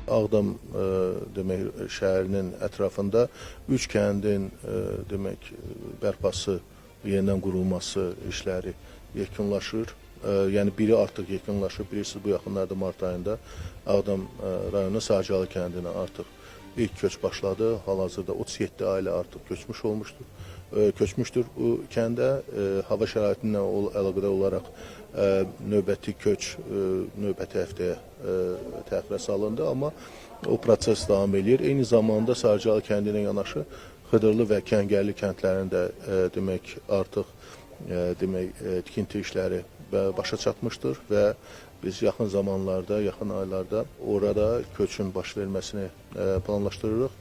Ağdam demək şəhərinin ətrafında 3 kəndin demək bərpası, yenidən qurulması işləri yekunlaşır. Yəni biri artıq yekunlaşır. Bilirsiniz, bu yaxınlarda mart ayında Ağdam rayonu Sağcalı kəndinə artıq ilk köç başladı. Hal-hazırda 37 ailə artıq köçmüşdür bu kəndə. Hava şəraitindən əlaqədar olaraq növbəti köç növbəti həftəyə təxirə salındı, amma o proses davam edir. Eyni zamanda Sağcalı kəndi ilə yanaşı Xıdırlı və Kəngərli kəndlərində demək artıq tikinti işləri başa çatmışdır və biz yaxın zamanlarda, yaxın aylarda orada köçün baş verməsini planlaşdırırıq.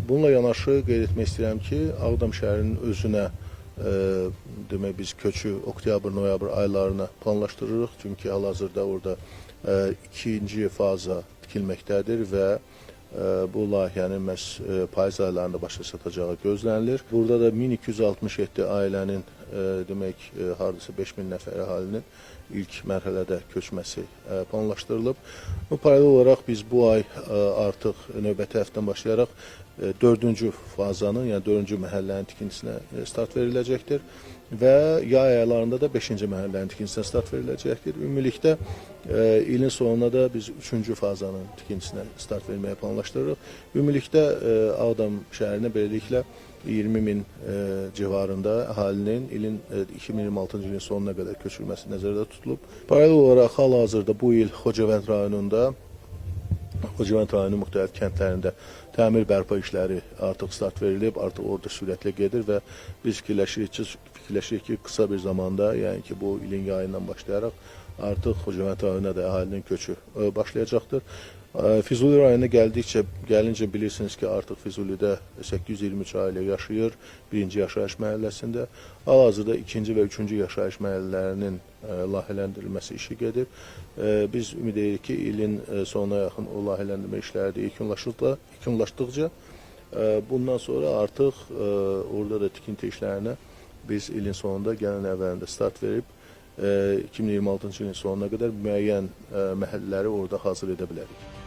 Bununla yanaşı qeyd etmək istəyirəm ki, Ağdam şəhərinin özünə demək biz köçü oktyabr-noyabr aylarına planlaşdırırıq. Çünki hal-hazırda orada ikinci faza tikilməkdədir və bu layihənin məhz payız aylarında başa çatacağı gözlənilir. Burada da 1267 ailənin demək hardasa 5000 nəfər əhalinin ilk mərhələdə köçməsi planlaşdırılıb. Paralel olaraq biz bu ay artıq növbəti həftədən başlayaraq 4-cü fazanın, yəni 4-cü məhəllənin tikintisinə start veriləcəkdir və yay aylarında da 5-ci məhəllənin tikintisinə start veriləcəkdir. Ümumilikdə ilin sonuna da biz 3-cü fazanın tikintisinə start verməyə planlaşdırırıq. Ümumilikdə Ağdam şəhərinə beləliklə 20.000 civarında əhalinin ilin 2026-cı ilin sonuna qədər köçürülməsi nəzərdə tutulub. Paralel olaraq hal-hazırda bu il Xocavənd rayonunun müxtəlif kəndlərində təmir bərpa işləri artıq start verilib, artıq orada sürətlə gedir və biz fikirləşirik ki, qısa bir zamanda, yəni ki, bu ilin yayından başlayaraq artıq Xocavənd rayonuna da əhalinin köçü başlayacaqdır. Füzuli rayonuna gəlincə bilirsiniz ki, artıq Füzulidə 823 ailə yaşayır, 1-ci yaşayış məhəlləsində. Hal-hazırda 2-ci və 3-cü yaşayış məhəllələrinin layihələndirilməsi işi gedir. Biz ümid edirik ki, ilin sonuna yaxın o layihələndirmə işləri də yekunlaşdıqca bundan sonra artıq orada da tikinti işlərinə biz ilin sonunda gələn əvvəlində start verib 2026-cı ilin sonuna qədər müəyyən məhəllələri orada hazır edə bilərik.